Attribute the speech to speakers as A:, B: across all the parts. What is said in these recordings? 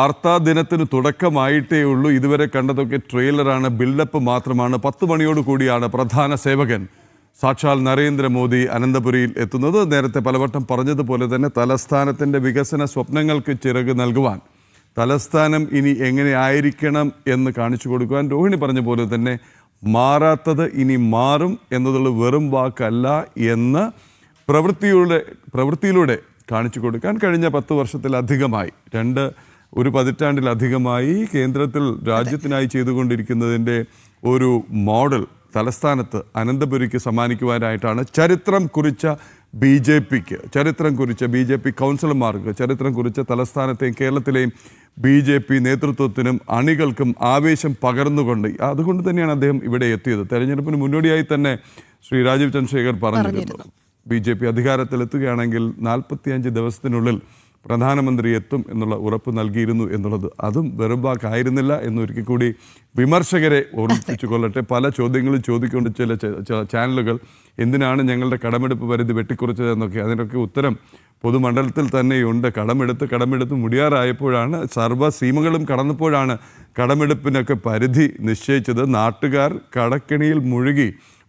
A: വാർത്താ ദിനത്തിന് തുടക്കമായിട്ടേ ഉള്ളൂ. ഇതുവരെ കണ്ടതൊക്കെ ട്രെയിലറാണ്, ബിൽഡപ്പ് മാത്രമാണ്. 10 മണിയോട് കൂടിയാണ് പ്രധാന സേവകൻ സാക്ഷാൽ നരേന്ദ്രമോദി അനന്തപുരിയിൽ എത്തുന്നത്. നേരത്തെ പലവട്ടം പറഞ്ഞതുപോലെ തന്നെ തലസ്ഥാനത്തിൻ്റെ വികസന സ്വപ്നങ്ങൾക്ക് ചിറക് നൽകുവാൻ, തലസ്ഥാനം ഇനി എങ്ങനെ ആയിരിക്കണം എന്ന് കാണിച്ചു കൊടുക്കുവാൻ, രോഹിണി പറഞ്ഞ പോലെ തന്നെ മാറാത്തത് ഇനി മാറും എന്നതുള്ള വെറും വാക്കല്ല എന്ന് പ്രവൃത്തിയിലൂടെ കാണിച്ചു കൊടുക്കാൻ കഴിഞ്ഞ 10 വർഷത്തിലധികമായി, ഒരു പതിറ്റാണ്ടിലധികമായി കേന്ദ്രത്തിൽ രാജ്യത്തിനായി ചെയ്തുകൊണ്ടിരിക്കുന്നതിൻ്റെ ഒരു മോഡൽ തലസ്ഥാനത്ത് അനന്തപുരിക്ക് സമ്മാനിക്കുവാനായിട്ടാണ് ചരിത്രം കുറിച്ച ബി ജെ പി കൗൺസിലർമാർക്ക്, ചരിത്രം കുറിച്ച തലസ്ഥാനത്തെയും കേരളത്തിലെയും BJP നേതൃത്വത്തിനും അണികൾക്കും ആവേശം പകർന്നുകൊണ്ട്, അതുകൊണ്ട് തന്നെയാണ് അദ്ദേഹം ഇവിടെ എത്തിയത്. തെരഞ്ഞെടുപ്പിന് മുന്നോടിയായി തന്നെ ശ്രീ രാജീവ് ചന്ദ്രശേഖർ പറഞ്ഞിരുന്നു, BJP അധികാരത്തിലെത്തുകയാണെങ്കിൽ 45 ദിവസത്തിനുള്ളിൽ പ്രധാനമന്ത്രി എത്തും എന്നുള്ള ഉറപ്പ് നൽകിയിരുന്നു എന്നുള്ളത്. അതും വെറും വാക്കായിരുന്നില്ല എന്നൊരിക്കൽ കൂടി വിമർശകരെ ഓർമ്മിപ്പിച്ചു കൊള്ളട്ടെ. പല ചോദ്യങ്ങളും ചോദിക്കൊണ്ട് ചില ചാനലുകൾ എന്തിനാണ് ഞങ്ങളുടെ കടമെടുപ്പ് പരിധി വെട്ടിക്കുറച്ചതെന്നൊക്കെ, അതിനൊക്കെ ഉത്തരം പൊതുമണ്ഡലത്തിൽ തന്നെയുണ്ട്. കടമെടുത്ത് മുടിയാറായപ്പോഴാണ്, സർവ്വ സീമകളും കടന്നപ്പോഴാണ് കടമെടുപ്പിനൊക്കെ പരിധി നിശ്ചയിച്ചത്. നാട്ടുകാർ കടക്കെണിയിൽ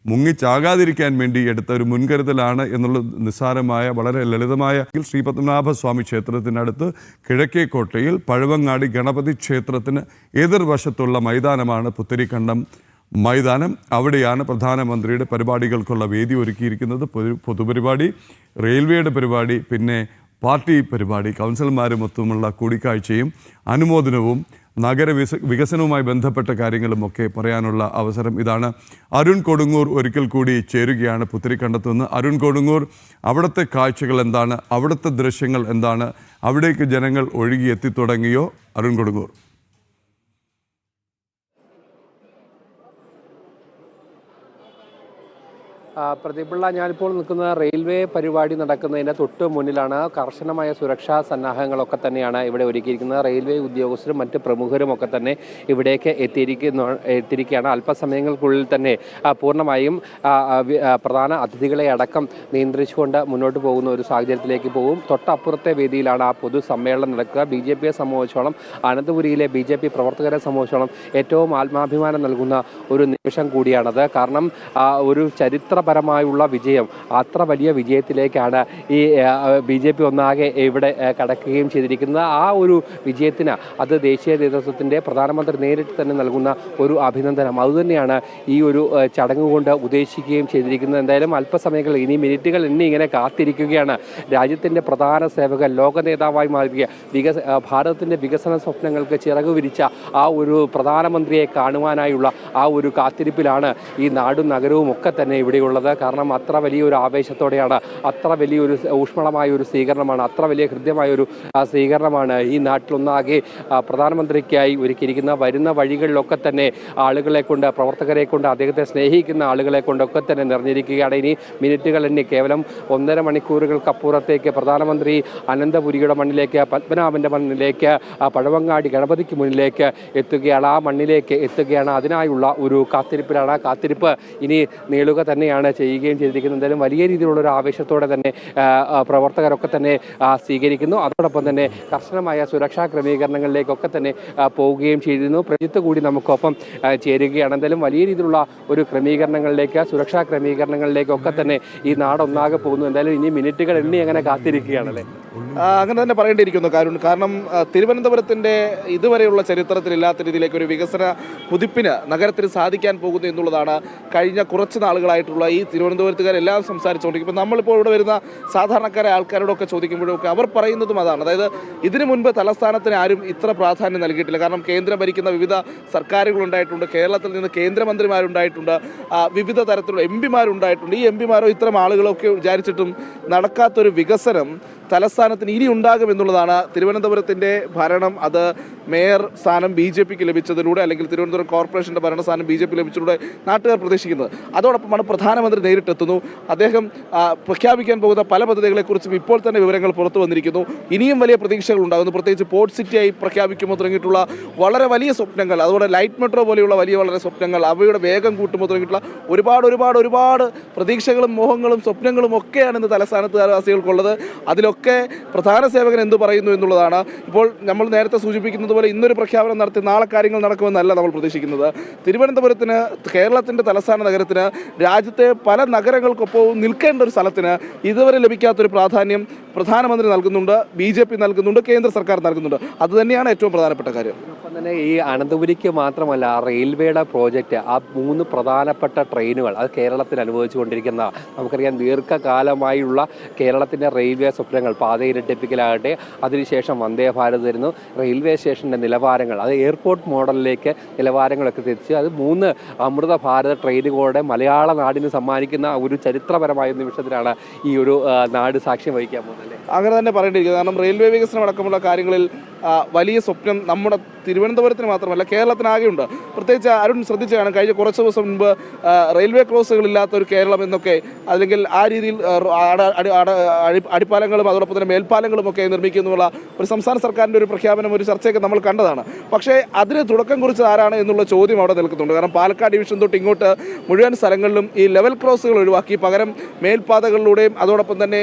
A: മുങ്ങിച്ചാകാതിരിക്കാൻ വേണ്ടി എടുത്ത ഒരു മുൻകരുതലാണ് എന്നുള്ള നിസ്സാരമായ, വളരെ ലളിതമായ ശ്രീ പത്മനാഭസ്വാമി ക്ഷേത്രത്തിനടുത്ത് കിഴക്കേക്കോട്ടയിൽ പഴവങ്ങാടി ഗണപതി ക്ഷേത്രത്തിന് എതിർവശത്തുള്ള മൈതാനമാണ് പുത്തരിക്കണ്ടം മൈതാനം. അവിടെയാണ് പ്രധാനമന്ത്രിയുടെ പരിപാടികൾക്കുള്ള വേദി ഒരുക്കിയിരിക്കുന്നത്. പൊതുപരിപാടി, റെയിൽവേയുടെ പരിപാടി, പിന്നെ പാർട്ടി പരിപാടി, കൗൺസിലർമാരുമൊത്തുമുള്ള കൂടിക്കാഴ്ചയും അനുമോദനവും വികസനവുമായി ബന്ധപ്പെട്ട കാര്യങ്ങളുമൊക്കെ പറയാനുള്ള അവസരം ഇതാണ്. അരുൺ കൊടുങ്ങൂർ ഒരിക്കൽ കൂടി ചേരുകയാണ് പുത്തരിക്കണ്ടത്തുനിന്ന്. അരുൺ കൊടുങ്ങൂർ, അവിടുത്തെ കാഴ്ചകൾ എന്താണ്, അവിടുത്തെ ദൃശ്യങ്ങൾ എന്താണ്, അവിടേക്ക് ജനങ്ങൾ ഒഴുകി എത്തിത്തുടങ്ങിയോ? അരുൺ കൊടുങ്ങൂർ.
B: പ്രതിപിള്ള, ഞാനിപ്പോൾ നിൽക്കുന്ന റെയിൽവേ പരിപാടി നടക്കുന്നതിൻ്റെ തൊട്ട് മുന്നിലാണ്. കർശനമായ സുരക്ഷാ സന്നാഹങ്ങളൊക്കെ തന്നെയാണ് ഇവിടെ ഒരുക്കിയിരിക്കുന്നത്. റെയിൽവേ ഉദ്യോഗസ്ഥരും മറ്റ് പ്രമുഖരുമൊക്കെ തന്നെ ഇവിടേക്ക് എത്തിയിരിക്കുകയാണ്. അല്പസമയങ്ങൾക്കുള്ളിൽ തന്നെ പൂർണ്ണമായും പ്രധാന അതിഥികളെ അടക്കം നിയന്ത്രിച്ചുകൊണ്ട് മുന്നോട്ട് പോകുന്ന ഒരു സാഹചര്യത്തിലേക്ക് പോകും. തൊട്ടപ്പുറത്തെ വേദിയിലാണ് ആ പൊതുസമ്മേളനം നടക്കുക. BJPയെ സംബന്ധിച്ചോളം, അനന്തപുരിയിലെ BJP പ്രവർത്തകരെ സംബന്ധിച്ചോളം ഏറ്റവും ആത്മാഭിമാനം നൽകുന്ന ഒരു നിമിഷം കൂടിയാണത്. കാരണം ഒരു ചരിത്രപരമായുള്ള വിജയം, അത്ര വലിയ വിജയത്തിലേക്കാണ് ഈ BJP ഒന്നാകെ ഇവിടെ കടക്കുകയും ചെയ്തിരിക്കുന്നത്. ആ ഒരു വിജയത്തിന് അത് ദേശീയ നേതൃത്വത്തിൻ്റെ പ്രധാനമന്ത്രി നേരിട്ട് തന്നെ നൽകുന്ന ഒരു അഭിനന്ദനം, അതുതന്നെയാണ് ഈ ഒരു ചടങ്ങ് കൊണ്ട് ഉദ്ദേശിക്കുകയും ചെയ്തിരിക്കുന്നത്. എന്തായാലും അല്പസമയങ്ങൾ, ഇനി മിനിറ്റുകൾ ഇങ്ങനെ കാത്തിരിക്കുകയാണ്. രാജ്യത്തിൻ്റെ പ്രധാന സേവകൻ, ലോക നേതാവായി മാറിയ ഭാരതത്തിൻ്റെ വികസന സ്വപ്നങ്ങൾക്ക് ചിറകു വിരിച്ച ആ ഒരു പ്രധാനമന്ത്രിയെ കാണുവാനായുള്ള ആ ഒരു കാത്തിരിപ്പിലാണ് ഈ നാടും നഗരവും ഒക്കെ തന്നെ ഇവിടെയുള്ളത്. കാരണം അത്ര വലിയൊരു ആവേശത്തോടെയാണ്, അത്ര വലിയൊരു ഊഷ്മളമായ ഒരു സ്വീകരണമാണ്, അത്ര വലിയ ഹൃദ്യമായൊരു സ്വീകരണമാണ് ഈ നാട്ടിലൊന്നാകെ പ്രധാനമന്ത്രിക്കായി ഒരുക്കിയിരിക്കുന്ന. വരുന്ന വഴികളിലൊക്കെ തന്നെ ആളുകളെ കൊണ്ട്, പ്രവർത്തകരെ കൊണ്ട്, അദ്ദേഹത്തെ സ്നേഹിക്കുന്ന ആളുകളെ കൊണ്ടൊക്കെ തന്നെ നിറഞ്ഞിരിക്കുകയാണ്. ഇനി മിനിറ്റുകൾ എണ്ണി, കേവലം 1.5 മണിക്കൂറുകൾക്കപ്പുറത്തേക്ക് പ്രധാനമന്ത്രി അനന്തപുരിയുടെ മണ്ണിലേക്ക്, പത്മനാഭൻ്റെ മണ്ണിലേക്ക്, പഴവങ്ങാടി ഗണപതിക്ക് മുന്നിലേക്ക് എത്തുകയാണ്, ആ മണ്ണിലേക്ക് എത്തുകയാണ്. അതിനായുള്ള ഒരു കാത്തിരിപ്പിലാണ്. ആ കാത്തിരിപ്പ് ഇനി നീളുക തന്നെയാണ് ചെയ്യുകയും ചെയ്തിരിക്കുന്നത്. എന്തായാലും വലിയ രീതിയിലുള്ള ഒരു ആവേശത്തോടെ തന്നെ പ്രവർത്തകരൊക്കെ തന്നെ സ്വീകരിക്കുന്നു. അതോടൊപ്പം തന്നെ കർശനമായ സുരക്ഷാ ക്രമീകരണങ്ങളിലേക്കൊക്കെ തന്നെ പോവുകയും ചെയ്തിരുന്നു. പ്രജിത്ത് കൂടി നമുക്കൊപ്പം ചേരുകയാണ്. എന്തായാലും വലിയ രീതിയിലുള്ള ഒരു ക്രമീകരണങ്ങളിലേക്ക്, സുരക്ഷാ ക്രമീകരണങ്ങളിലേക്കൊക്കെ തന്നെ ഈ നാടൊന്നാകെ പോകുന്നു. എന്തായാലും ഇനി മിനിറ്റുകൾ എണ്ണി അങ്ങനെ കാത്തിരിക്കുകയാണല്ലേ?
C: അങ്ങനെ തന്നെ പറയേണ്ടിയിരിക്കുന്നു. കാരണം തിരുവനന്തപുരത്തിൻ്റെ ഇതുവരെയുള്ള ചരിത്രത്തിലില്ലാത്ത രീതിയിലേക്ക് ഒരു വികസന കുതിപ്പിന് നഗരത്തിന് സാധിക്കാൻ പോകുന്നു എന്നുള്ളതാണ് കഴിഞ്ഞ കുറച്ച് നാളുകളായിട്ടുള്ള ഈ തിരുവനന്തപുരത്തുകാരെല്ലാം സംസാരിച്ചുകൊണ്ടിരിക്കും. നമ്മളിപ്പോൾ ഇവിടെ വരുന്ന സാധാരണക്കാരെ ആൾക്കാരോടൊക്കെ ചോദിക്കുമ്പോഴൊക്കെ അവർ പറയുന്നതും അതാണ്. അതായത് ഇതിനു മുൻപ് തലസ്ഥാനത്തിന് ആരും ഇത്ര പ്രാധാന്യം നൽകിയിട്ടില്ല. കാരണം കേന്ദ്രം ഭരിക്കുന്ന വിവിധ സർക്കാരുകളുണ്ടായിട്ടുണ്ട്, കേരളത്തിൽ നിന്ന് കേന്ദ്രമന്ത്രിമാരുണ്ടായിട്ടുണ്ട്, വിവിധ തരത്തിലുള്ള MP മാരുണ്ടായിട്ടുണ്ട്. ഈ MP മാരോ ഇത്തരം ആളുകളൊക്കെ വിചാരിച്ചിട്ടും നടക്കാത്തൊരു വികസനം തലസ്ഥാനത്തിന് ഇനി ഉണ്ടാകുമെന്നുള്ളതാണ്. തിരുവനന്തപുരത്തിൻ്റെ ഭരണം അത് മേയർ സ്ഥാനം BJPക്ക് ലഭിച്ചതിലൂടെ അല്ലെങ്കിൽ തിരുവനന്തപുരം കോർപ്പറേഷൻ്റെ ഭരണസ്ഥാനം BJP ലഭിച്ചതിലൂടെ നാട്ടുകാർ പ്രതീക്ഷിക്കുന്നത്. അതോടൊപ്പമാണ് പ്രധാനമന്ത്രി നേരിട്ടെത്തുന്നു. അദ്ദേഹം പ്രഖ്യാപിക്കാൻ പോകുന്ന പല പദ്ധതികളെക്കുറിച്ചും ഇപ്പോൾ തന്നെ വിവരങ്ങൾ പുറത്തു വന്നിരിക്കുന്നു. ഇനിയും വലിയ പ്രതീക്ഷകൾ ഉണ്ടാകുന്നു. പ്രത്യേകിച്ച് പോർട്ട് സിറ്റിയായി പ്രഖ്യാപിക്കുമ്പോൾ തുടങ്ങിയിട്ടുള്ള വളരെ വലിയ സ്വപ്നങ്ങൾ, അതുപോലെ ലൈറ്റ് മെട്രോ പോലെയുള്ള വളരെ സ്വപ്നങ്ങൾ, അവയുടെ വേഗം കൂട്ടുമ്പോൾ തുടങ്ങിയിട്ടുള്ള ഒരുപാട് പ്രതീക്ഷകളും മോഹങ്ങളും സ്വപ്നങ്ങളും ഒക്കെയാണ് ഇന്ന് തലസ്ഥാനത്തുകാർവാസികൾക്കുള്ളത്. അതിലൊക്കെ പ്രധാന സേവകൻ എന്ത് പറയുന്നു എന്നുള്ളതാണ്. ഇപ്പോൾ നമ്മൾ നേരത്തെ സൂചിപ്പിക്കുന്നത് പോലെ ഇന്നൊരു പ്രഖ്യാപനം നടത്തി നാളെ കാര്യങ്ങൾ നടക്കുമെന്നല്ല നമ്മൾ പ്രതീക്ഷിക്കുന്നത്. തിരുവനന്തപുരത്തിന്, കേരളത്തിൻ്റെ തലസ്ഥാന നഗരത്തിന്, രാജ്യത്തെ പല നഗരങ്ങൾക്കൊപ്പവും നിൽക്കേണ്ട ഒരു സ്ഥലത്തിന് ഇതുവരെ ലഭിക്കാത്തൊരു പ്രാധാന്യം പ്രധാനമന്ത്രി നൽകുന്നുണ്ട്, BJP നൽകുന്നുണ്ട്, കേന്ദ്ര സർക്കാർ നൽകുന്നുണ്ട്. അതുതന്നെയാണ് ഏറ്റവും പ്രധാനപ്പെട്ട കാര്യം.
B: ഒപ്പം തന്നെ ഈ അനന്തപുരിക്ക് മാത്രമല്ല, റെയിൽവേയുടെ പ്രോജക്റ്റ്, ആ 3 പ്രധാനപ്പെട്ട ട്രെയിനുകൾ അത് കേരളത്തിൽ അനുഭവിച്ചുകൊണ്ടിരിക്കുന്ന, നമുക്കറിയാം ദീർഘകാലമായുള്ള കേരളത്തിൻ്റെ റെയിൽവേ സ്വപ്നങ്ങൾ, പാത ഇരട്ടിപ്പിക്കലാകട്ടെ, അതിനുശേഷം വന്ദേ ഭാരത് വരുന്നു, റെയിൽവേ സ്റ്റേഷൻ്റെ നിലവാരങ്ങൾ, അത് എയർപോർട്ട് മോഡലിലേക്ക് നിലവാരങ്ങളൊക്കെ തിരിച്ച് അത് 3 അമൃത ഭാരത് ട്രെയിനുകളുടെ മലയാള നാടിന് സമ്മാനിക്കുന്ന ഒരു ചരിത്രപരമായ നിമിഷത്തിലാണ് ഈ ഒരു നാട് സാക്ഷ്യം വഹിക്കാൻ പോകുന്നത്.
C: അങ്ങനെ തന്നെ പറയേണ്ടിയിരിക്കുന്നത്. കാരണം റെയിൽവേ വികസനം അടക്കമുള്ള കാര്യങ്ങളിൽ വലിയ സ്വപ്നം നമ്മുടെ തിരുവനന്തപുരത്തിന് മാത്രമല്ല കേരളത്തിനാകെയുണ്ട്. പ്രത്യേകിച്ച് അരുൺ ശ്രദ്ധിച്ചാണ് കഴിഞ്ഞ കുറച്ച് ദിവസം മുൻപ് റെയിൽവേ ക്രോസുകളില്ലാത്ത ഒരു കേരളം എന്നൊക്കെ, അല്ലെങ്കിൽ ആ രീതിയിൽ അടിപ്പാലങ്ങളും അതോടൊപ്പം തന്നെ മേൽപ്പാലങ്ങളും ഒക്കെ നിർമ്മിക്കുന്നുള്ള ഒരു സംസ്ഥാന സർക്കാരിൻ്റെ ഒരു പ്രഖ്യാപനം, ഒരു ചർച്ചയൊക്കെ നമ്മൾ കണ്ടതാണ്. പക്ഷേ അതിന് തുടക്കം കുറിച്ചത് ആരാണ് എന്നുള്ള ചോദ്യം അവിടെ നിൽക്കുന്നുണ്ട്. കാരണം പാലക്കാട് ഡിവിഷൻ തൊട്ട് ഇങ്ങോട്ട് മുഴുവൻ സ്ഥലങ്ങളിലും ഈ ലെവൽ ക്രോസുകൾ ഒഴിവാക്കി പകരം മേൽപ്പാതകളിലൂടെയും അതോടൊപ്പം തന്നെ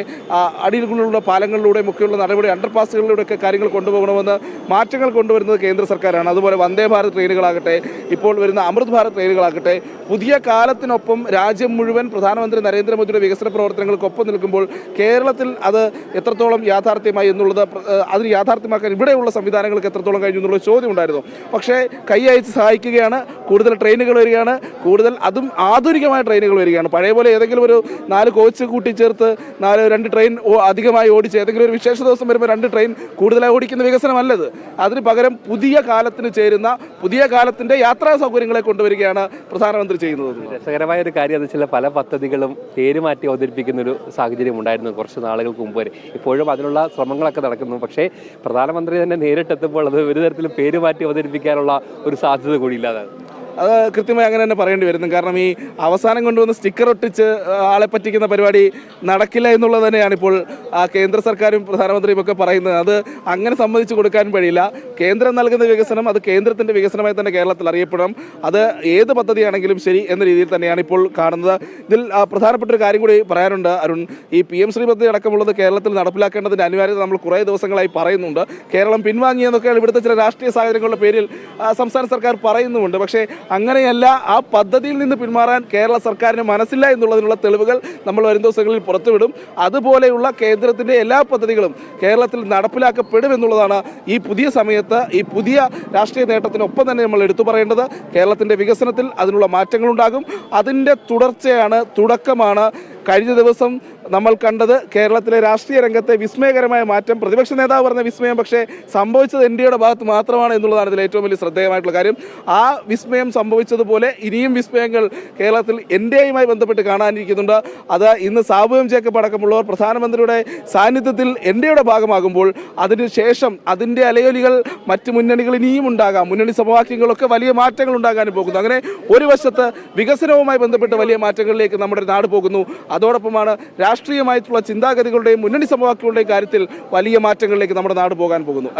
C: അടിയിലുള്ള പാലങ്ങളിലൂടെയും ഒക്കെയുള്ള നടപടി, അണ്ടർപാസുകളിലൂടെയൊക്കെ കാര്യങ്ങൾ കൊണ്ടുപോകണമെന്ന് മാറ്റങ്ങൾ കൊണ്ടുവരുന്നത് കേന്ദ്ര സർക്കാരാണ്. അതുപോലെ വന്ദേ ഭാരത് ട്രെയിനുകളാകട്ടെ, ഇപ്പോൾ വരുന്ന അമൃത് ഭാരത് ട്രെയിനുകളാകട്ടെ, പുതിയ കാലത്തിനൊപ്പം രാജ്യം മുഴുവൻ പ്രധാനമന്ത്രി നരേന്ദ്രമോദിയുടെ വികസന പ്രവർത്തനങ്ങൾക്കൊപ്പം നിൽക്കുമ്പോൾ കേരളത്തിൽ അത് എത്രത്തോളം യാഥാർത്ഥ്യമായി എന്നുള്ളത്, അതിന് യാഥാർത്ഥ്യമാക്കാൻ ഇവിടെയുള്ള സംവിധാനങ്ങൾക്ക് എത്രത്തോളം കഴിഞ്ഞു എന്നുള്ള ചോദ്യം ഉണ്ടായിരുന്നു. പക്ഷേ കൈ അയച്ച് സഹായിക്കുകയാണ്. കൂടുതൽ ട്രെയിനുകൾ വരികയാണ്, കൂടുതൽ അതും ആധുനികമായ ട്രെയിനുകൾ വരികയാണ്. പഴയ പോലെ ഏതെങ്കിലും ഒരു 4 കോച്ച് കൂട്ടിച്ചേർത്ത് 2 ട്രെയിൻ അധികമായി ഓടിച്ച് ഏതെങ്കിലും ഒരു വിശേഷ ദിവസം വരുമ്പോൾ 2 ട്രെയിൻ കൂടുതലായി ഓടിക്കുന്ന വികസനമല്ലത്. അതിന് പകരം പുതിയ കാലത്തിന് ചേരുന്ന, പുതിയ കാലത്തിൻ്റെ യാത്രാ സൗകര്യങ്ങളെ കൊണ്ടുവരികയാണ് പ്രധാനമന്ത്രി ചെയ്യുന്നത്.
B: രസകരമായ ഒരു കാര്യം എന്ന് വെച്ചാൽ പല പദ്ധതികളും പേര് മാറ്റി അവതരിപ്പിക്കുന്ന ഒരു സാഹചര്യം ഉണ്ടായിരുന്നു കുറച്ച് നാളുകൾക്ക് മുമ്പ് വരെ. ഇപ്പോഴും അതിനുള്ള ശ്രമങ്ങളൊക്കെ നടക്കുന്നു. പക്ഷേ പ്രധാനമന്ത്രി തന്നെ നേരിട്ടെത്തുമ്പോൾ അത് ഒരു തരത്തിലും പേര് മാറ്റി അവതരിപ്പിക്കാനുള്ള ഒരു സാധ്യത കൂടി ഇല്ലാതാണ്.
C: അത് കൃത്യമായി അങ്ങനെ തന്നെ പറയേണ്ടി വരുന്നു. കാരണം ഈ അവസാനം കൊണ്ടുവന്ന് സ്റ്റിക്കർ ഒട്ടിച്ച് ആളെ പറ്റിക്കുന്ന പരിപാടി നടക്കില്ല എന്നുള്ളത് തന്നെയാണ് ഇപ്പോൾ കേന്ദ്ര സർക്കാരും പ്രധാനമന്ത്രിയും ഒക്കെ പറയുന്നത്. അത് അങ്ങനെ സമ്മതിച്ചു കൊടുക്കാൻ വഴിയില്ല. കേന്ദ്രം നൽകുന്ന വികസനം അത് കേന്ദ്രത്തിൻ്റെ വികസനമായി തന്നെ കേരളത്തിൽ അറിയപ്പെടണം. അത് ഏത് പദ്ധതിയാണെങ്കിലും ശരി എന്ന രീതിയിൽ തന്നെയാണ് ഇപ്പോൾ കാണുന്നത്. ഇതിൽ പ്രധാനപ്പെട്ട ഒരു കാര്യം കൂടി പറയാനുണ്ട് അരുൺ. ഈ PM ശ്രീ പദ്ധതി അടക്കമുള്ളത് കേരളത്തിൽ നടപ്പിലാക്കേണ്ടതിൻ്റെ അനിവാര്യത നമ്മൾ കുറേ ദിവസങ്ങളായി പറയുന്നുണ്ട്. കേരളം പിൻവാങ്ങിയെന്നൊക്കെയാണ് ഇവിടുത്തെ ചില രാഷ്ട്രീയ സാഹചര്യങ്ങളുടെ പേരിൽ സംസ്ഥാന സർക്കാർ പറയുന്നുമുണ്ട്. പക്ഷേ അങ്ങനെയല്ല, ആ പദ്ധതിയിൽ നിന്ന് പിന്മാറാൻ കേരള സർക്കാരിന് മനസ്സില്ല എന്നുള്ളതിനുള്ള തെളിവുകൾ നമ്മൾ വരും ദിവസങ്ങളിൽ പുറത്തുവിടും. അതുപോലെയുള്ള കേന്ദ്രത്തിൻ്റെ എല്ലാ പദ്ധതികളും കേരളത്തിൽ നടപ്പിലാക്കപ്പെടും എന്നുള്ളതാണ് ഈ പുതിയ സമയത്ത്, ഈ പുതിയ രാഷ്ട്രീയ നേട്ടത്തിനൊപ്പം തന്നെ നമ്മൾ എടുത്തു പറയേണ്ടത്. കേരളത്തിൻ്റെ വികസനത്തിൽ അതിനുള്ള മാറ്റങ്ങളുണ്ടാകും. അതിൻ്റെ തുടർച്ചയാണ്, തുടക്കമാണ് കഴിഞ്ഞ ദിവസം നമ്മൾ കണ്ടത്. കേരളത്തിലെ രാഷ്ട്രീയ രംഗത്തെ വിസ്മയകരമായ മാറ്റം, പ്രതിപക്ഷ നേതാവ് പറഞ്ഞ വിസ്മയം പക്ഷേ സംഭവിച്ചത് NDAയുടെ ഭാഗത്ത് മാത്രമാണ് എന്നുള്ളതാണ് ഇതിൽ ഏറ്റവും വലിയ ശ്രദ്ധേയമായിട്ടുള്ള കാര്യം. ആ വിസ്മയം സംഭവിച്ചതുപോലെ ഇനിയും വിസ്മയങ്ങൾ കേരളത്തിൽ NDAയുമായി ബന്ധപ്പെട്ട് കാണാനിരിക്കുന്നുണ്ട്. അത് ഇന്ന് സാബു എം ജേക്കബ് അടക്കമുള്ളവർ പ്രധാനമന്ത്രിയുടെ സാന്നിധ്യത്തിൽ NDAയുടെ ഭാഗമാകുമ്പോൾ അതിനുശേഷം അതിൻ്റെ അലയൊലികൾ മറ്റ് മുന്നണികൾ ഇനിയും ഉണ്ടാകാം. മുന്നണി സമവാക്യങ്ങളൊക്കെ വലിയ മാറ്റങ്ങൾ ഉണ്ടാകാനും പോകുന്നു. അങ്ങനെ ഒരു വശത്ത് വികസനവുമായി ബന്ധപ്പെട്ട് വലിയ മാറ്റങ്ങളിലേക്ക് നമ്മുടെ നാട് പോകുന്നു. അതോടൊപ്പമാണ് രാഷ്ട്രീയമായിട്ടുള്ള ചിന്താഗതികളുടെയും മുന്നണി സമവാക്യങ്ങളുടെയും കാര്യത്തിൽ വലിയ മാറ്റങ്ങളിലേക്ക് നമ്മുടെ നാട് പോകാൻ പോകുന്നു.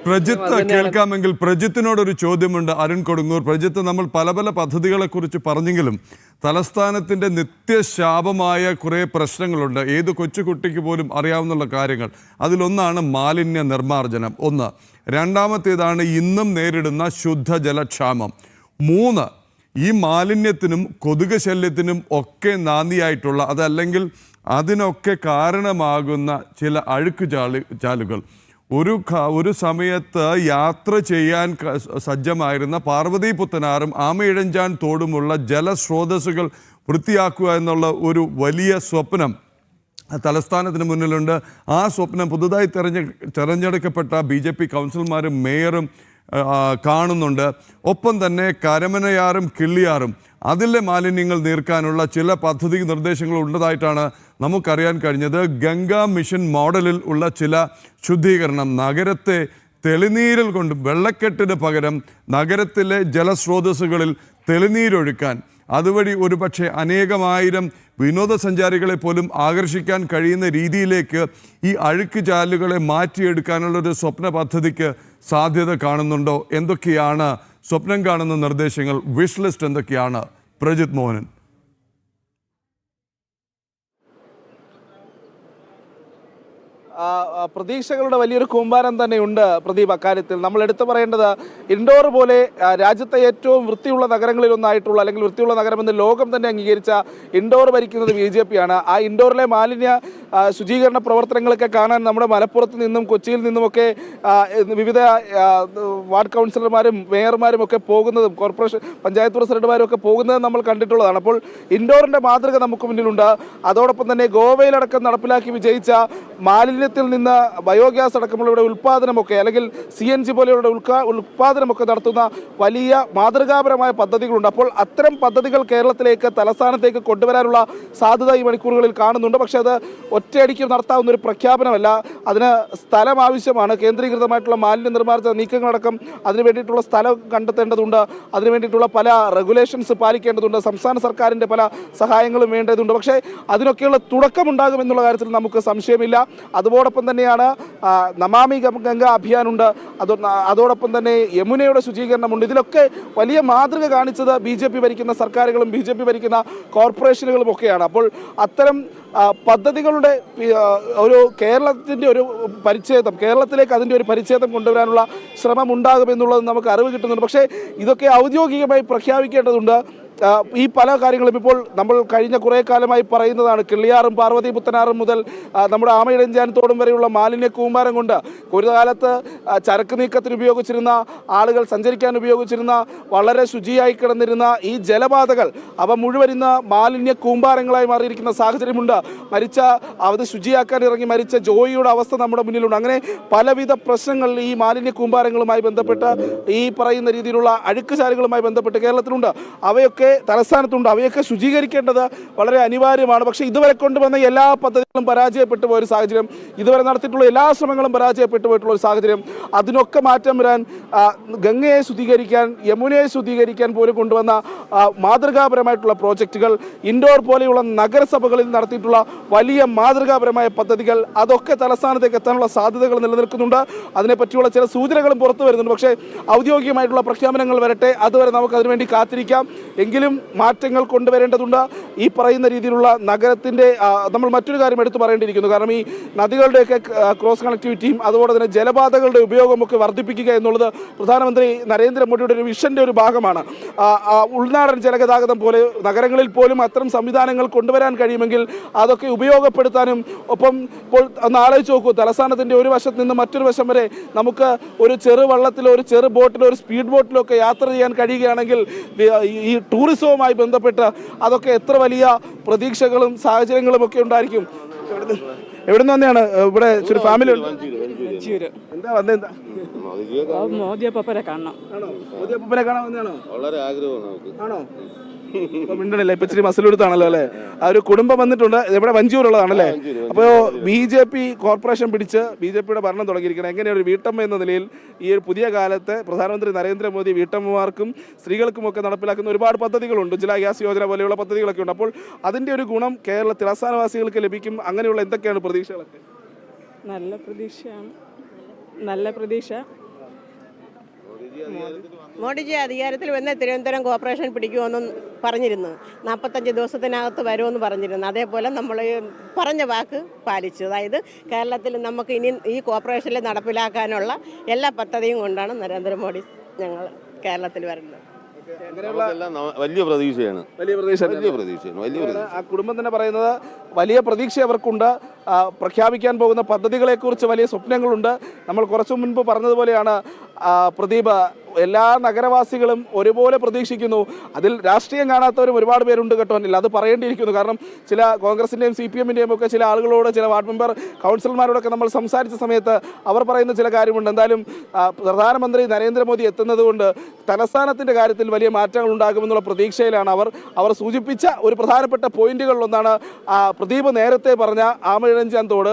A: പ്രജിത്ത് കേൾക്കാമെങ്കിൽ പ്രജിത്തിനോടൊരു ചോദ്യമുണ്ട്. അരുൺ കൊടുങ്ങൂർ. പ്രജിത്ത്, നമ്മൾ പല പല പദ്ധതികളെ കുറിച്ച് പറഞ്ഞെങ്കിലും തലസ്ഥാനത്തിൻ്റെ നിത്യശാപമായ കുറേ പ്രശ്നങ്ങളുണ്ട്. ഏത് കൊച്ചുകുട്ടിക്ക് പോലും അറിയാവുന്ന കാര്യങ്ങൾ. അതിലൊന്നാണ് മാലിന്യ നിർമ്മാർജ്ജനം. ഒന്ന്. രണ്ടാമത്തേതാണ് ഇന്നും നേരിടുന്ന ശുദ്ധജലക്ഷാമം. 3. ഈ മാലിന്യത്തിനും കൊതുക് ശല്യത്തിനും ഒക്കെ നാന്ദിയായിട്ടുള്ള, അതല്ലെങ്കിൽ അതിനൊക്കെ കാരണമാകുന്ന ചില അഴുക്കുചാലുകൾ. ഒരു സമയത്ത് യാത്ര ചെയ്യാൻ സജ്ജമായിരുന്ന പാർവതി പുത്തനാറും ആമയിഴഞ്ചാൻ തോടുമുള്ള ജലസ്രോതസ്സുകൾ വൃത്തിയാക്കുക എന്നുള്ള ഒരു വലിയ സ്വപ്നം തലസ്ഥാനത്തിന് മുന്നിലുണ്ട്. ആ സ്വപ്നം പുതുതായി തെരഞ്ഞെടുക്കപ്പെട്ട BJP കൗൺസിലർമാരും മേയറും കാണുന്നുണ്ട്. ഒപ്പം തന്നെ കരമനയാറും കിള്ളിയാറും അതിലെ മാലിന്യങ്ങൾ നീർക്കാനുള്ള ചില പദ്ധതി നിർദ്ദേശങ്ങൾ ഉള്ളതായിട്ടാണ് നമുക്കറിയാൻ കഴിഞ്ഞത്. ഗംഗാ മിഷൻ മോഡലിൽ ഉള്ള ചില ശുദ്ധീകരണം, നഗരത്തെ തെളിനീരിൽ കൊണ്ട് വെള്ളക്കെട്ടിന് പകരം നഗരത്തിലെ ജലസ്രോതസ്സുകളിൽ തെളിനീരൊഴുക്കാൻ, അതുവഴി ഒരുപക്ഷെ അനേകമായിരം വിനോദസഞ്ചാരികളെ പോലും ആകർഷിക്കാൻ കഴിയുന്ന രീതിയിലേക്ക് ഈ അഴുക്ക് ചാലുകളെ മാറ്റിയെടുക്കാനുള്ളൊരു സ്വപ്ന പദ്ധതിക്ക് സാധ്യത കാണുന്നുണ്ടോ? എന്തൊക്കെയാണ് സ്വപ്നം കാണുന്ന നിർദ്ദേശങ്ങൾ? വിഷ് ലിസ്റ്റ് എന്തൊക്കെയാണ്? പ്രജിത് മോഹനൻ.
C: പ്രതീക്ഷകളുടെ വലിയൊരു കൂമ്പാരം തന്നെയുണ്ട് പ്രദീപ്. അക്കാര്യത്തിൽ നമ്മൾ എടുത്തു പറയേണ്ടത്, ഇൻഡോർ പോലെ രാജ്യത്തെ ഏറ്റവും വൃത്തിയുള്ള നഗരങ്ങളിലൊന്നായിട്ടുള്ള, അല്ലെങ്കിൽ വൃത്തിയുള്ള നഗരമെന്ന് ലോകം തന്നെ അംഗീകരിച്ച ഇൻഡോർ ഭരിക്കുന്നത് BJP ആണ്. ആ ഇൻഡോറിലെ മാലിന്യ ശുചീകരണ പ്രവർത്തനങ്ങളൊക്കെ കാണാൻ നമ്മുടെ മലപ്പുറത്ത് നിന്നും കൊച്ചിയിൽ നിന്നുമൊക്കെ വിവിധ വാർഡ് കൗൺസിലർമാരും മേയർമാരും ഒക്കെ പോകുന്നതും കോർപ്പറേഷൻ പഞ്ചായത്ത് പ്രസിഡന്റുമാരും ഒക്കെ പോകുന്നതും നമ്മൾ കണ്ടിട്ടുള്ളതാണ്. അപ്പോൾ ഇൻഡോറിൻ്റെ മാതൃക നമുക്ക് മുന്നിലുണ്ട്. അതോടൊപ്പം തന്നെ ഗോവയിലടക്കം നടപ്പിലാക്കി വിജയിച്ച മാലിന്യത്തിൽ നിന്ന് ബയോഗ്യാസ് അടക്കമുള്ള ഇവിടെ ഉൽപ്പാദനമൊക്കെ, അല്ലെങ്കിൽ CNG പോലെയുള്ള ഉൽപ്പാദനമൊക്കെ നടത്തുന്ന വലിയ മാതൃകാപരമായ പദ്ധതികളുണ്ട്. അപ്പോൾ അത്തരം പദ്ധതികൾ കേരളത്തിലേക്ക്, തലസ്ഥാനത്തേക്ക് കൊണ്ടുവരാനുള്ള സാധ്യത ഈ മണിക്കൂറുകളിൽ കാണുന്നുണ്ട്. പക്ഷേ അത് ഒറ്റയടിക്ക് നടത്താവുന്ന ഒരു പ്രഖ്യാപനമല്ല. അതിന് സ്ഥലം ആവശ്യമാണ്. കേന്ദ്രീകൃതമായിട്ടുള്ള മാലിന്യ നിർമ്മാർജ്ജന നീക്കങ്ങളടക്കം അതിനു വേണ്ടിയിട്ടുള്ള സ്ഥലം കണ്ടെത്തേണ്ടതുണ്ട്. അതിനു വേണ്ടിയിട്ടുള്ള പല റെഗുലേഷൻസ് പാലിക്കേണ്ടതുണ്ട്. സംസ്ഥാന സർക്കാരിൻ്റെ പല സഹായങ്ങളും വേണ്ടതുണ്ട്. പക്ഷേ അതിനൊക്കെയുള്ള തുടക്കമുണ്ടാകുമെന്നുള്ള കാര്യത്തിൽ നമുക്ക് സംശയമില്ല. അതോടൊപ്പം തന്നെയാണ് നമാമി ഗംഗ അഭിയാനുണ്ട്. അതോടൊപ്പം തന്നെ യമുനയുടെ ശുചീകരണമുണ്ട്. ഇതിലൊക്കെ വലിയ മാതൃക കാണിച്ചത് BJP ഭരിക്കുന്ന സർക്കാരുകളും BJP ഭരിക്കുന്ന കോർപ്പറേഷനുകളും ഒക്കെയാണ്. അപ്പോൾ അത്തരം പദ്ധതികളുടെ ഒരു കേരളത്തിൻ്റെ ഒരു പരിച്ഛേദം, കേരളത്തിലേക്ക് അതിൻ്റെ ഒരു പരിച്ഛേദം കൊണ്ടുവരാനുള്ള ശ്രമം ഉണ്ടാകുമെന്നുള്ളത് നമുക്ക് അറിവ് കിട്ടുന്നുണ്ട്. പക്ഷേ ഇതൊക്കെ ഔദ്യോഗികമായി പ്രഖ്യാപിക്കേണ്ടതുണ്ട്. ഈ പല കാര്യങ്ങളും ഇപ്പോൾ നമ്മൾ കഴിഞ്ഞ കുറേ കാലമായി പറയുന്നതാണ്. കിള്ളിയാറും പാർവതി പുത്തനാറും മുതൽ നമ്മുടെ ആമയിടഞ്ചാനത്തോടും വരെയുള്ള മാലിന്യ കൂമ്പാരം കൊണ്ട് ഒരു കാലത്ത് ചരക്ക് നീക്കത്തിന് ഉപയോഗിച്ചിരുന്ന, ആളുകൾ സഞ്ചരിക്കാൻ ഉപയോഗിച്ചിരുന്ന, വളരെ ശുചിയായി കിടന്നിരുന്ന ഈ ജലപാതകൾ അവ മുഴുവൻ ഇന്ന് മാലിന്യ കൂമ്പാരങ്ങളായി മാറിയിരിക്കുന്ന സാഹചര്യമുണ്ട്. അത് ശുചിയാക്കാൻ ഇറങ്ങി മരിച്ച ജോയിയുടെ അവസ്ഥ നമ്മുടെ മുന്നിലുണ്ട്. അങ്ങനെ പലവിധ പ്രശ്നങ്ങൾ ഈ മാലിന്യ കൂമ്പാരങ്ങളുമായി ബന്ധപ്പെട്ട്, ഈ പറയുന്ന രീതിയിലുള്ള അഴുക്കുചാലുകളുമായി ബന്ധപ്പെട്ട് കേരളത്തിലുണ്ട്. അവയൊക്കെ തലസ്ഥാനത്തുണ്ട്. അവയൊക്കെ ശുചീകരിക്കേണ്ടത് വളരെ അനിവാര്യമാണ്. പക്ഷേ ഇതുവരെ കൊണ്ടുവന്ന എല്ലാ പദ്ധതികളും പരാജയപ്പെട്ടു പോയൊരു സാഹചര്യം, ഇതുവരെ നടത്തിയിട്ടുള്ള എല്ലാ ശ്രമങ്ങളും പരാജയപ്പെട്ടു പോയിട്ടുള്ള ഒരു സാഹചര്യം. അതിനൊക്കെ മാറ്റം വരാൻ, ഗംഗയെ ശുദ്ധീകരിക്കാൻ, യമുനയെ ശുദ്ധീകരിക്കാൻ പോലും കൊണ്ടുവന്ന മാതൃകാപരമായിട്ടുള്ള പ്രോജക്റ്റുകൾ, ഇൻഡോർ പോലെയുള്ള നഗരസഭകളിൽ നടത്തിയിട്ടുള്ള വലിയ മാതൃകാപരമായ പദ്ധതികൾ, അതൊക്കെ തലസ്ഥാനത്തേക്ക് എത്താനുള്ള സാധ്യതകൾ നിലനിൽക്കുന്നുണ്ട്. അതിനെപ്പറ്റിയുള്ള ചില സൂചനകളും പുറത്തു വരുന്നുണ്ട്. പക്ഷേ ഔദ്യോഗികമായിട്ടുള്ള പ്രഖ്യാപനങ്ങൾ വരട്ടെ, അതുവരെ നമുക്ക് അതിനുവേണ്ടി കാത്തിരിക്കാം. എങ്കിലും മാറ്റങ്ങൾ കൊണ്ടുവരേണ്ടതുണ്ട്. ഈ പറയുന്ന രീതിയിലുള്ള നഗരത്തിൻ്റെ നമ്മൾ മറ്റൊരു കാര്യം എടുത്തു പറയേണ്ടിയിരിക്കുന്നു. കാരണം ഈ നദികളുടെയൊക്കെ ക്രോസ് കണക്ടിവിറ്റിയും അതുപോലെ തന്നെ ജലപാതകളുടെ ഉപയോഗമൊക്കെ വർദ്ധിപ്പിക്കുക എന്നുള്ളത് പ്രധാനമന്ത്രി നരേന്ദ്രമോദിയുടെ ഒരു വിഷൻ്റെ ഒരു ഭാഗമാണ്. ഉൾനാടൻ ജലഗതാഗതം പോലെ നഗരങ്ങളിൽ പോലും അത്തരം സംവിധാനങ്ങൾ കൊണ്ടുവരാൻ കഴിയുമെങ്കിൽ അതൊക്കെ ഉപയോഗപ്പെടുത്താനും, ഒപ്പം ഇപ്പോൾ ഒന്ന് ആലോചിച്ച് നോക്കൂ, തലസ്ഥാനത്തിൻ്റെ ഒരു വശത്ത് നിന്ന് മറ്റൊരു വശം വരെ നമുക്ക് ഒരു ചെറു വള്ളത്തിലോ ഒരു ചെറു ബോട്ടിലോ ഒരു സ്പീഡ് ബോട്ടിലോ ഒക്കെ യാത്ര ചെയ്യാൻ കഴിയുകയാണെങ്കിൽ ഈ ടൂറിസവുമായി ബന്ധപ്പെട്ട് അതൊക്കെ എത്ര വലിയ പ്രതീക്ഷകളും സാഹചര്യങ്ങളും ഒക്കെ ഉണ്ടായിരിക്കും. എവിടെ നിന്ന് തന്നെയാണ്? ഇവിടെ ഒരു ഫാമിലി എന്താ വന്നെന്താ?
D: മോദിയപ്പനെ കാണണം.
C: ആണോ? മോദിയപ്പനെ കാണാൻ വന്നതാണോ?
E: വളരെ ആഗ്രഹമാണ്.
C: ആണോ? മിണ്ടണില്ല, ഇപ്പൊ ഇച്ചിരി മസിലെടുത്താണല്ലോ അല്ലേ? ആ ഒരു കുടുംബം വന്നിട്ടുണ്ട്. ഇവിടെ വഞ്ചിയൂരുള്ളതാണല്ലേ? അപ്പോൾ BJP കോർപ്പറേഷൻ പിടിച്ച് BJPയുടെ ഭരണം തുടങ്ങിയിരിക്കണം. എങ്ങനെയാണ് ഒരു വീട്ടമ്മ എന്ന നിലയിൽ ഈ ഒരു പുതിയ കാലത്ത് പ്രധാനമന്ത്രി നരേന്ദ്രമോദി വീട്ടമ്മമാർക്കും സ്ത്രീകൾക്കുമൊക്കെ നടപ്പിലാക്കുന്ന ഒരുപാട് പദ്ധതികളുണ്ട്. ഉജ്ജ്വല ഗ്യാസ് യോജന പോലെയുള്ള പദ്ധതികളൊക്കെ ഉണ്ട്. അപ്പോൾ അതിൻ്റെ ഒരു ഗുണം കേരളത്തിൽ തലസ്ഥാനവാസികൾക്ക് ലഭിക്കും. അങ്ങനെയുള്ള എന്തൊക്കെയാണ് പ്രതീക്ഷകളൊക്കെ?
D: നല്ല പ്രതീക്ഷയാണ്, നല്ല പ്രതീക്ഷ.
F: മോഡിജി അധികാരത്തിൽ വന്ന് തിരുവനന്തപുരം കോർപ്പറേഷൻ പിടിക്കുമെന്നും പറഞ്ഞിരുന്നു. 45 ദിവസത്തിനകത്ത് വരുമെന്ന് പറഞ്ഞിരുന്നു. അതേപോലെ നമ്മൾ പറഞ്ഞ വാക്ക് പാലിച്ചു. അതായത് കേരളത്തിൽ നമുക്ക് ഇനി ഈ കോർപ്പറേഷനിൽ നടപ്പിലാക്കാനുള്ള എല്ലാ പദ്ധതിയും കൊണ്ടാണ് നരേന്ദ്രമോദി ഞങ്ങൾ കേരളത്തിൽ വരുന്നത്.
E: വലിയ പ്രതീക്ഷയാണ്.
C: ആ കുടുംബം തന്നെ പറയുന്നത് വലിയ പ്രതീക്ഷ അവർക്കുണ്ട്. പ്രഖ്യാപിക്കാൻ പോകുന്ന പദ്ധതികളെക്കുറിച്ച് വലിയ സ്വപ്നങ്ങളുണ്ട്. നമ്മൾ കുറച്ചു മുൻപ് പറഞ്ഞതുപോലെയാണ് പ്രദീപ്, എല്ലാ നഗരവാസികളും ഒരുപോലെ പ്രതീക്ഷിക്കുന്നു. അതിൽ രാഷ്ട്രീയം കാണാത്തവരും ഒരുപാട് പേരുണ്ട് കേട്ടോ. അല്ല, അത് പറയേണ്ടിയിരിക്കുന്നു. കാരണം ചില കോൺഗ്രസിൻ്റെയും CPM-ൻ്റെയും ഒക്കെ ചില ആളുകളോട്, ചില വാർഡ് മെമ്പർ കൗൺസിലർമാരോടൊക്കെ നമ്മൾ സംസാരിച്ച സമയത്ത് അവർ പറയുന്ന ചില കാര്യമുണ്ട്. എന്തായാലും പ്രധാനമന്ത്രി നരേന്ദ്രമോദി എത്തുന്നതുകൊണ്ട് തലസ്ഥാനത്തിൻ്റെ കാര്യത്തിൽ വലിയ മാറ്റങ്ങൾ ഉണ്ടാകുമെന്നുള്ള പ്രതീക്ഷയിലാണ് അവർ സൂചിപ്പിച്ച ഒരു പ്രധാനപ്പെട്ട പോയിന്റുകളിലൊന്നാണ് പ്രദീപ് നേരത്തെ പറഞ്ഞ ആമയിഴഞ്ചാൻ തോട്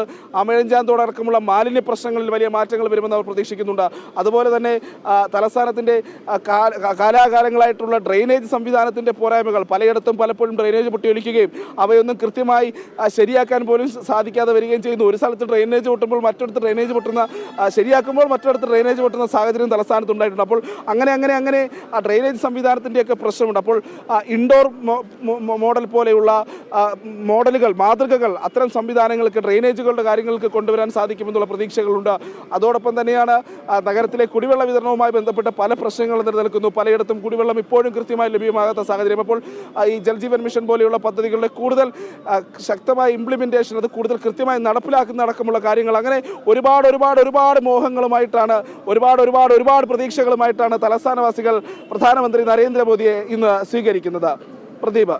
C: അടക്കമുള്ള മാലിന്യ പ്രശ്നങ്ങളിൽ വലിയ മാറ്റങ്ങൾ വരുമെന്ന് അവർ പ്രതീക്ഷിക്കുന്നുണ്ട്. അതുപോലെ തന്നെ തലസ്ഥാനത്തിൻ്റെ കാലാകാലങ്ങളായിട്ടുള്ള ഡ്രെയിനേജ് സംവിധാനത്തിൻ്റെ പോരായ്മകൾ, പലയിടത്തും പലപ്പോഴും ഡ്രെയിനേജ് പൊട്ടിയൊലിക്കുകയും അവയൊന്നും കൃത്യമായി ശരിയാക്കാൻ പോലും സാധിക്കാതെ വരികയും ചെയ്യുന്നു. ഒരു സ്ഥലത്ത് ഡ്രെയിനേജ് പൊട്ടുമ്പോൾ മറ്റൊരിടത്ത് ഡ്രെയിനേജ് പൊട്ടുന്ന, ശരിയാക്കുമ്പോൾ മറ്റൊരിടത്ത് ഡ്രെയിനേജ് പൊട്ടുന്ന സാഹചര്യം തലസ്ഥാനത്ത് ഉണ്ടായിട്ടുണ്ട്. അപ്പോൾ അങ്ങനെ ആ ഡ്രെയിനേജ് സംവിധാനത്തിൻ്റെയൊക്കെ പ്രശ്നമുണ്ട്. അപ്പോൾ ഇൻഡോർ മോഡൽ പോലെയുള്ള മോഡലുകൾ, മാതൃകകൾ, അത്തരം സംവിധാനങ്ങൾക്ക്, ഡ്രെയിനേജുകളുടെ കാര്യങ്ങൾക്ക് കൊണ്ടുവരാൻ സാധിക്കുമെന്നുള്ള പ്രതീക്ഷകളുണ്ട്. അതോടൊപ്പം തന്നെയാണ് നഗരത്തിലെ കുടിവെള്ള വിതരണവുമായി ബന്ധപ്പെട്ട പല പ്രശ്നങ്ങളും നിലനിൽക്കുന്നു. പലയിടത്തും കുടിവെള്ളം ഇപ്പോഴും കൃത്യമായി ലഭ്യമാകാത്ത സാഹചര്യം. അപ്പോൾ ഈ ജൽജീവൻ മിഷൻ പോലെയുള്ള പദ്ധതികളുടെ കൂടുതൽ ശക്തമായ ഇംപ്ലിമെൻറ്റേഷൻ, അത് കൂടുതൽ കൃത്യമായി നടപ്പിലാക്കുന്ന അടക്കമുള്ള കാര്യങ്ങൾ, അങ്ങനെ ഒരുപാട് മോഹങ്ങളുമായിട്ടാണ്, ഒരുപാട് പ്രതീക്ഷകളുമായിട്ടാണ് തലസ്ഥാനവാസികൾ പ്രധാനമന്ത്രി നരേന്ദ്രമോദിയെ ഇന്ന് സ്വീകരിക്കുന്നത്. പ്രദീപ്.